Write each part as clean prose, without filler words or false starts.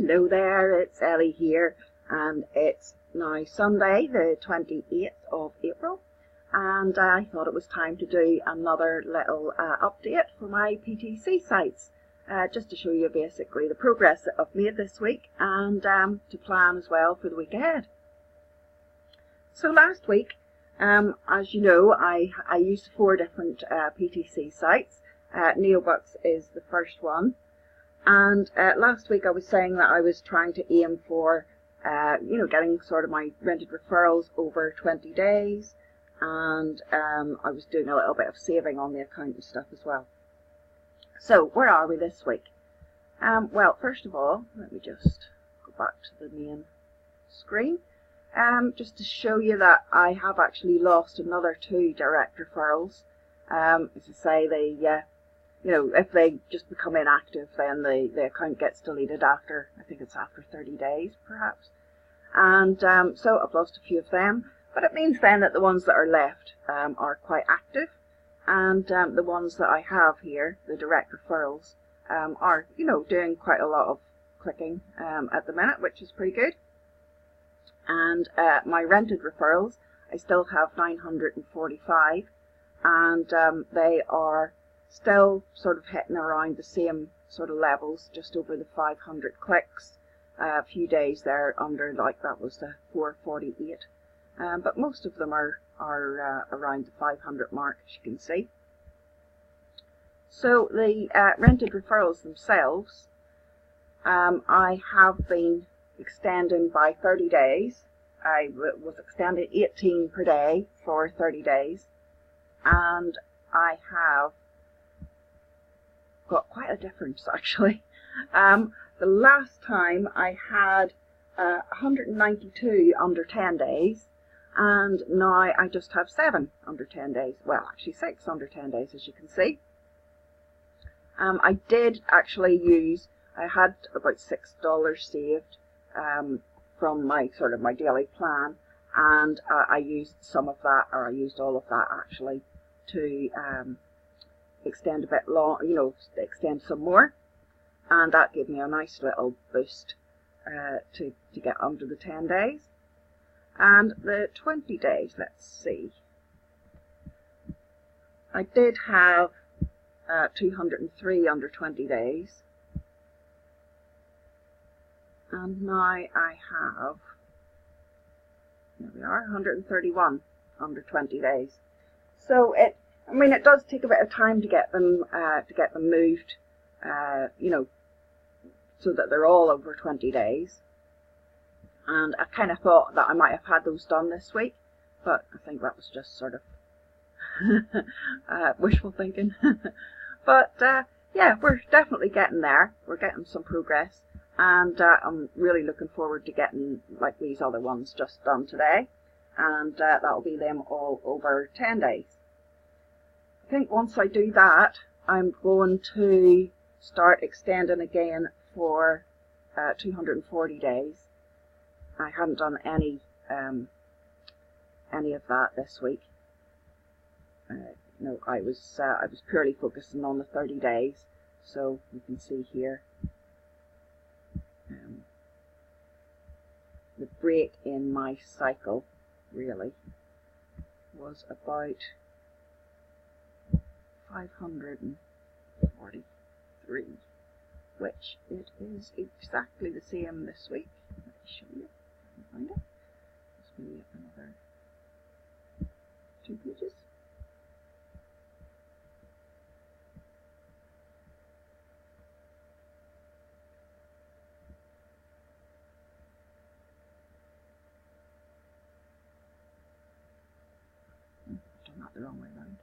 Hello there, it's Ellie here, and it's now Sunday the 28th of April, and I thought it was time to do another little update for my PTC sites, just to show you basically the progress that I've made this week, and to plan as well for the week ahead. So last week, as you know, I used 4 different PTC sites. Neobucks is the first one. And last week I was saying that I was trying to aim for, getting sort of my rented referrals over 20 days. And I was doing a little bit of saving on the account and stuff as well. So where are we this week? Well, first of all, let me just go back to the main screen. Just to show you that I have actually lost another 2 direct referrals. As I say, they... if they just become inactive, then the account gets deleted after, I think it's after 30 days, perhaps. And so I've lost a few of them, but it means then that the ones that are left are quite active, and the ones that I have here, the direct referrals, are, doing quite a lot of clicking at the minute, which is pretty good. And my rented referrals, I still have 945, and they are still sort of hitting around the same sort of levels, just over the 500 clicks. A few days there under, like that was the 448, but most of them are around the 500 mark, as you can see. So the rented referrals themselves, I have been extending by 30 days. I was extended 18 per day for 30 days, and I have got quite a difference actually. The last time I had 192 under 10 days, and now I just have 7 under 10 days. Well, actually 6 under 10 days, as you can see. I did actually use, I had about $6 saved from my my daily plan, and I used some of that, or I used all of that actually, to extend a bit long, extend some more, and that gave me a nice little boost to get under the 10 days. And the 20 days, let's see, I did have 203 under 20 days, and now I have, there we are, 131 under 20 days. So it does take a bit of time to get them moved, so that they're all over 20 days. And I kind of thought that I might have had those done this week, but I think that was just sort of wishful thinking. But yeah, we're definitely getting there. We're getting some progress, and I'm really looking forward to getting like these other ones just done today, and that'll be them all over 10 days. I think once I do that, I'm going to start extending again for 240 days. I haven't done any of that this week. I was purely focusing on the 30 days. So you can see here the break in my cycle really was about 543, which it is exactly the same this week. Let me show you if I can find it. Just maybe another 2 pages. I've done that the wrong way around.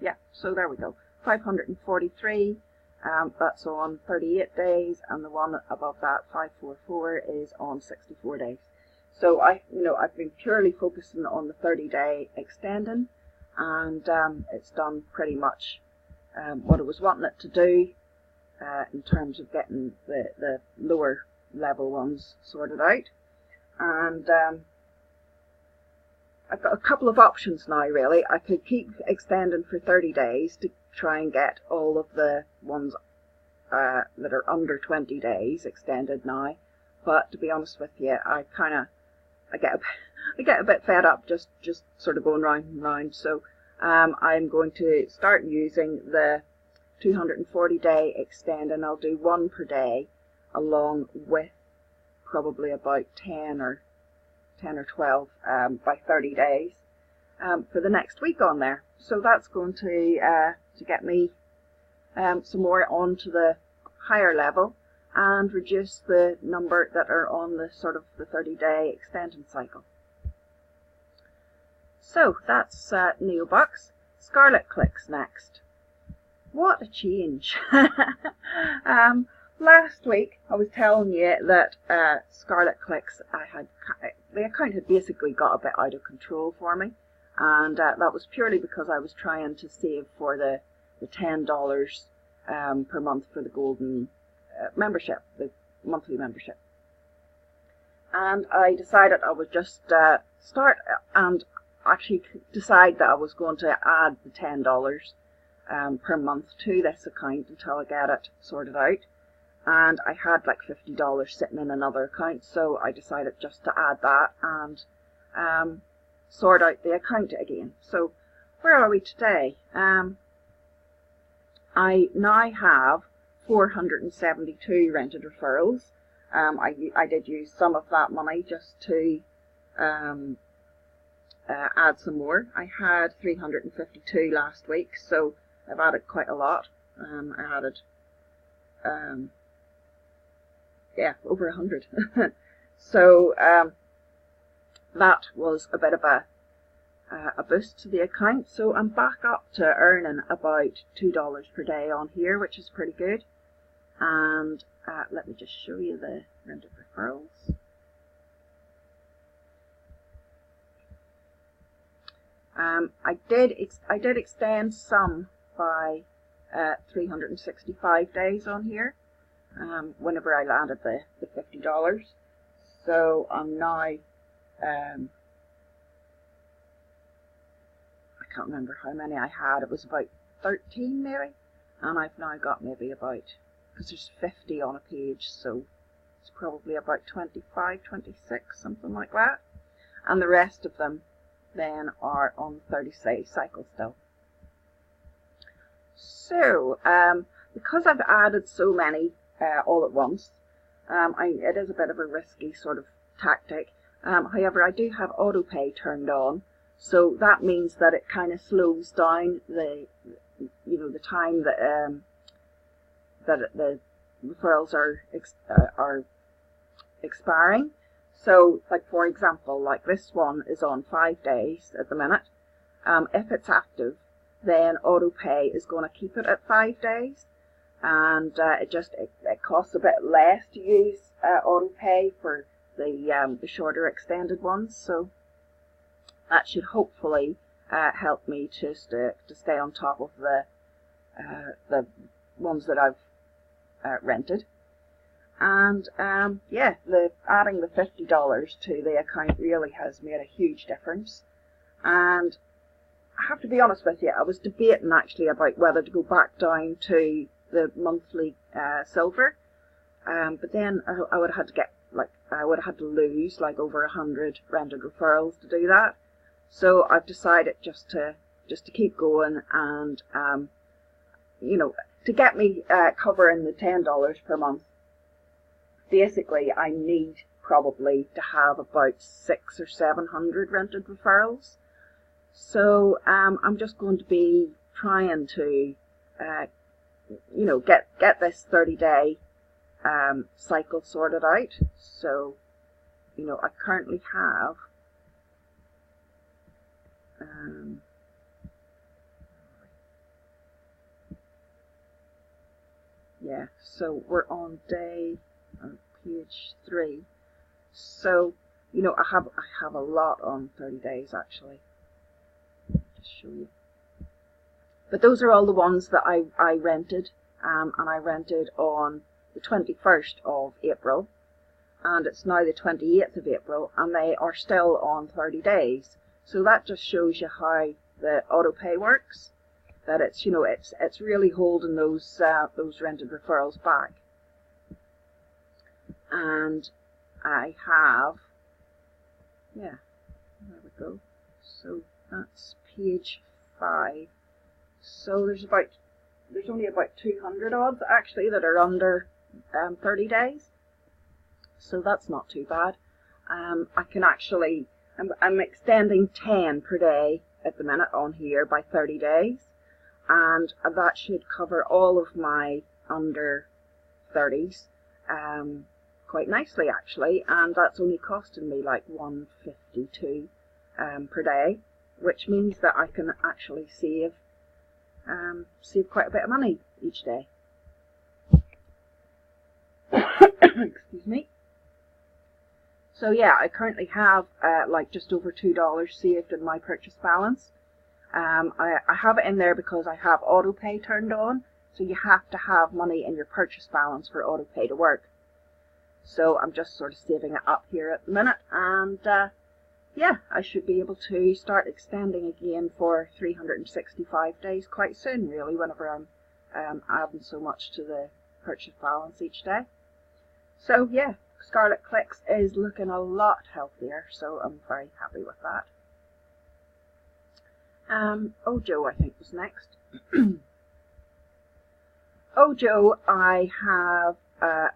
Yeah, so there we go. 543. That's on 38 days, and the one above that, 544, is on 64 days. So I've been purely focusing on the 30-day extending, and it's done pretty much what I was wanting it to do in terms of getting the lower level ones sorted out. And I've got a couple of options now, really. I could keep extending for 30 days to try and get all of the ones that are under 20 days extended now. But to be honest with you, I get a bit fed up just sort of going round and round. So I'm going to start using the 240-day extend, and I'll do one per day, along with probably about 10 or 12 by 30 days for the next week on there. So that's going to get me some more onto the higher level and reduce the number that are on the sort of the 30-day extension cycle. So that's Neobox. Scarlet Clicks next. What a change! Last week I was telling you that Scarlet Clicks, the account had basically got a bit out of control for me, and that was purely because I was trying to save for the $10 per month for the golden membership, the monthly membership. And I decided I would just start and actually decide that I was going to add the $10 per month to this account until I get it sorted out. And I had like $50 sitting in another account, so I decided just to add that and sort out the account again. So where are we today? I now have 472 rented referrals. I did use some of that money just to add some more. I had 352 last week, so I've added quite a lot. I added over 100. So that was a bit of a boost to the account. So I'm back up to earning about $2 per day on here, which is pretty good. And let me just show you the rented referrals. I did extend some by 365 days on here. Whenever I landed the $50. So I'm now, I can't remember how many I had, it was about 13 maybe, and I've now got maybe about, because there's 50 on a page, so it's probably about 25, 26, something like that, and the rest of them then are on 30-day cycle still. So, because I've added so many all at once, it is a bit of a risky sort of tactic. However, I do have auto pay turned on, so that means that it kind of slows down the time that the referrals are expiring. So, like for example, like this one is on 5 days at the minute. If it's active, then auto pay is going to keep it at 5 days. And it costs a bit less to use auto pay for the shorter extended ones, so that should hopefully help me to stay on top of the ones that I've rented. And adding the $50 to the account really has made a huge difference. And I have to be honest with you, I was debating actually about whether to go back down to the monthly silver, but then I would have had to lose like over 100 rented referrals to do that. So I've decided just to keep going, and to get me covering the $10 per month. Basically, I need probably to have about 600 or 700 rented referrals. So I'm just going to be trying to get this 30-day cycle sorted out. So, I currently have so we're on page 3. So, I have a lot on 30 days actually. just show you. But those are all the ones that I rented, and I rented on the 21st of April, and it's now the 28th of April, and they are still on 30 days. So that just shows you how the auto pay works, that it's, you know, it's really holding those rented referrals back. And I have, yeah, there we go. So that's page 5. So there's only about 200 odds actually that are under 30 days. So that's not too bad. I can actually, I'm extending 10 per day at the minute on here by 30 days. And that should cover all of my under 30s quite nicely actually. And that's only costing me like $1.52 per day, which means that I can actually save quite a bit of money each day. Excuse me. So yeah, I currently have like just over $2 saved in my purchase balance. I have it in there because I have auto pay turned on, so you have to have money in your purchase balance for auto pay to work. So I'm just sort of saving it up here at the minute, and yeah, I should be able to start extending again for 365 days quite soon, really, whenever I'm adding so much to the purchase balance each day. So yeah, Scarlet Clicks is looking a lot healthier, so I'm very happy with that. Ojo, I think, was next. Ojo, I have,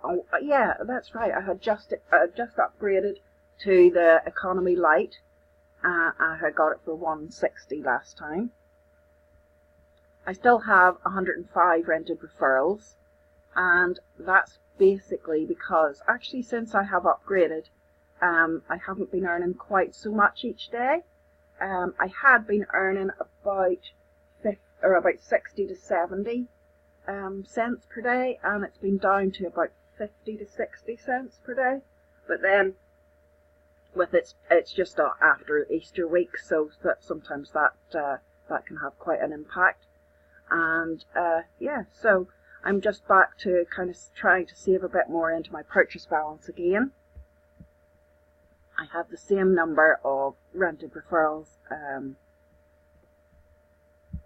oh yeah, that's right, I had just upgraded to the economy Lite. I had got it for $160 last time. I still have 105 rented referrals, and that's basically because actually since I have upgraded, I haven't been earning quite so much each day. I had been earning about 60 to 70 cents per day, and it's been down to about 50 to 60 cents per day. But then with it's just after Easter week, so that sometimes that can have quite an impact. And yeah, so I'm just back to kind of trying to save a bit more into my purchase balance again. I have the same number of rented referrals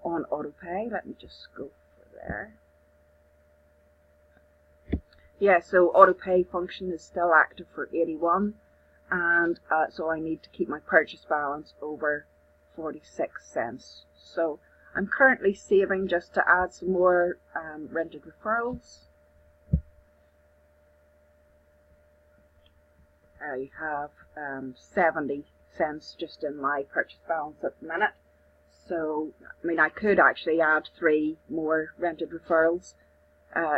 on autopay. Let me just go for there. Yeah, so autopay function is still active for 81, and so I need to keep my purchase balance over 46 cents. So I'm currently saving just to add some more rented referrals. I have 70 cents just in my purchase balance at the minute. So, I mean, I could actually add 3 more rented referrals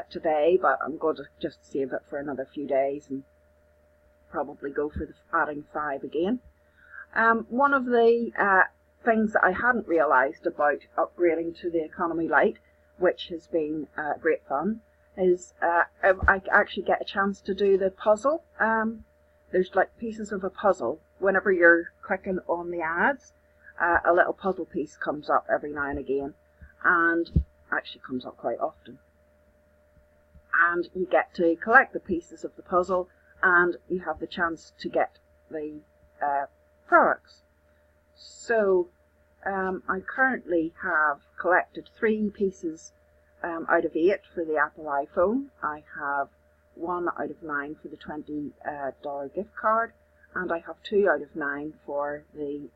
today, but I'm going to just save it for another few days and probably go for adding 5 again. One of the things that I hadn't realised about upgrading to the economy Lite, which has been great fun, is I actually get a chance to do the puzzle. There's like pieces of a puzzle. Whenever you're clicking on the ads, a little puzzle piece comes up every now and again, and actually comes up quite often. And you get to collect the pieces of the puzzle, and you have the chance to get the products. So I currently have collected 3 pieces out of 8 for the Apple iPhone. I have 1 out of 9 for the $20 gift card, and I have 2 out of 9 for the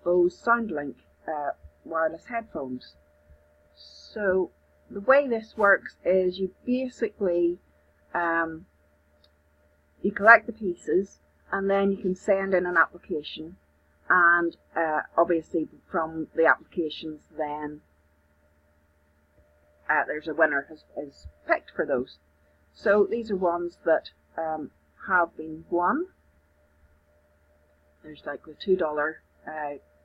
Bose SoundLink wireless headphones. So the way this works is you basically you collect the pieces, and then you can send in an application, and obviously from the applications then there's a winner is picked for those. So these are ones that have been won. There's like the $2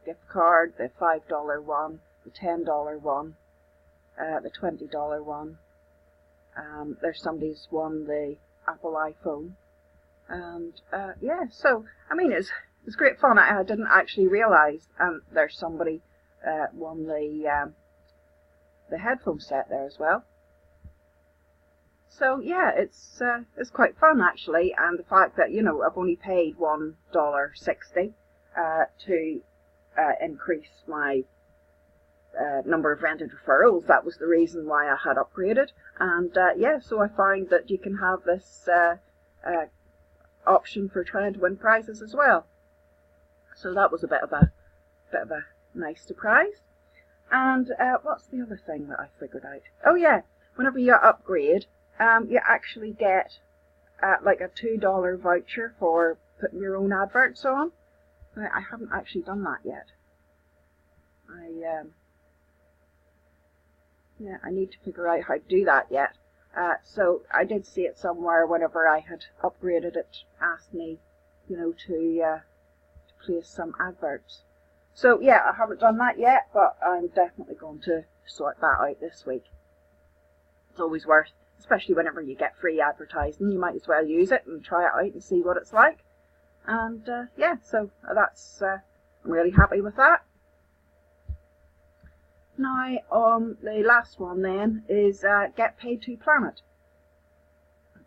gift card, the $5 one, the $10 one, the $20 one. There's somebody's won the Apple iPhone, and yeah. So I mean, it's great fun. I didn't actually realise there's somebody won the headphone set there as well. So yeah, it's quite fun actually, and the fact that, you know, I've only paid $1.60 to increase my number of rented referrals. That was the reason why I had upgraded, and yeah, so I found that you can have this option for trying to win prizes as well. So that was a bit of a nice surprise. And what's the other thing that I figured out? Oh yeah, whenever you upgrade, you actually get like a $2 voucher for putting your own adverts on. I haven't actually done that yet. Yeah, I need to figure out how to do that yet. So I did see it somewhere whenever I had upgraded it, asked me, you know, to place some adverts. So yeah, I haven't done that yet, but I'm definitely going to sort that out this week. It's always worth, especially whenever you get free advertising, you might as well use it and try it out and see what it's like. And yeah, so that's I'm really happy with that. Now, the last one then is Get Paid to Planet.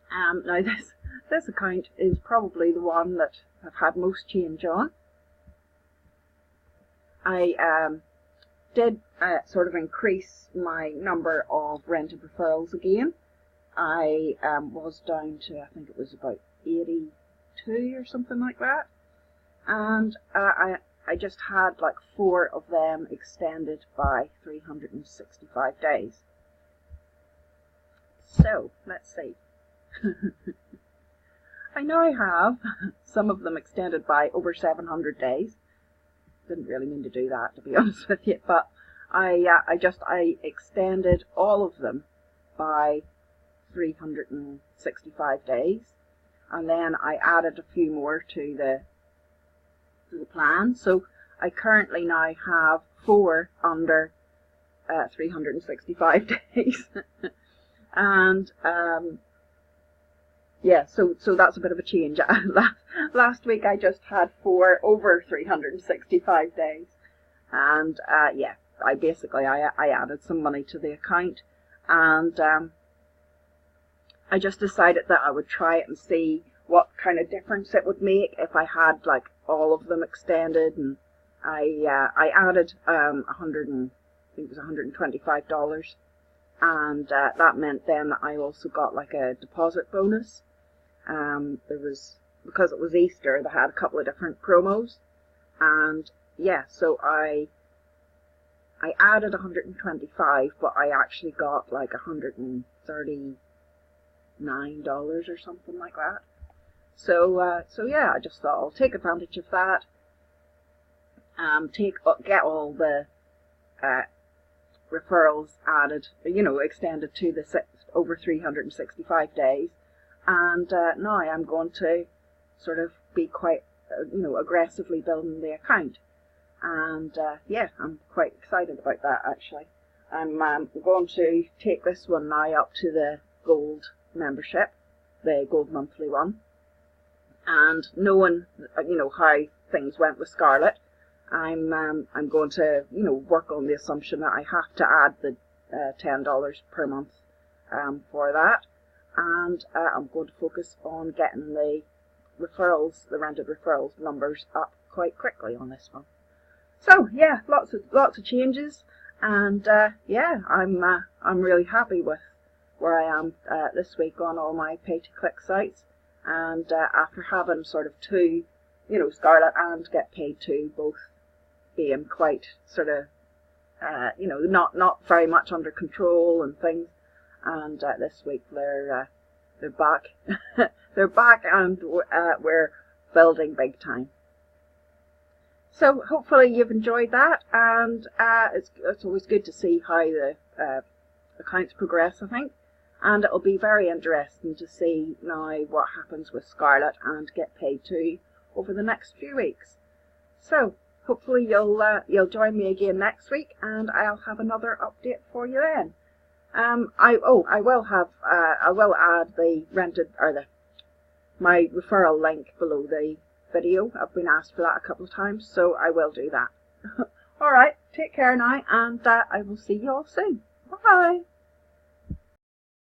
Now this account is probably the one that I've had most change on. I did sort of increase my number of rented referrals again. I was down to, I think it was about 82 or something like that, and I just had like 4 of them extended by 365 days. So let's see. I now have some of them extended by over 700 days. Didn't really mean to do that, to be honest with you, but I extended all of them by 365 days, and then I added a few more to the plan. So I currently now have 4 under 365 days, and yeah, so that's a bit of a change. Last week I just had 4 over 365 days, and yeah, I added some money to the account, and I just decided that I would try it and see what kind of difference it would make if I had like all of them extended. And I added I think it was $125, and that meant then that I also got like a deposit bonus. There was, because it was Easter, they had a couple of different promos, and yeah, so I added 125, but I actually got like $139 or something like that. So yeah, I just thought I'll take advantage of that. Get all the referrals added, you know, extended to the over 365 days, and now I'm going to sort of be quite, you know, aggressively building the account, and yeah, I'm quite excited about that actually. I'm going to take this one now up to the gold membership, the gold monthly one, and knowing, you know, how things went with Scarlet, I'm going to, you know, work on the assumption that I have to add the $10 per month for that, and I'm going to focus on getting the referrals, the rented referrals numbers up quite quickly on this one. So yeah, lots of changes, and yeah, I'm really happy with where I am this week on all my pay-to-click sites, and after having sort of 2, you know, Scarlet and Get Paid To both being quite sort of, you know, not very much under control and things, and this week they're back, they're back, and we're building big time. So hopefully you've enjoyed that, and it's always good to see how the accounts progress, I think, and it'll be very interesting to see now what happens with Scarlet and Get Paid To over the next few weeks. So hopefully you'll join me again next week, and I'll have another update for you then. I will add the rented, or my referral link below the video. I've been asked for that a couple of times, so I will do that. Alright, take care now, and I will see you all soon. Bye!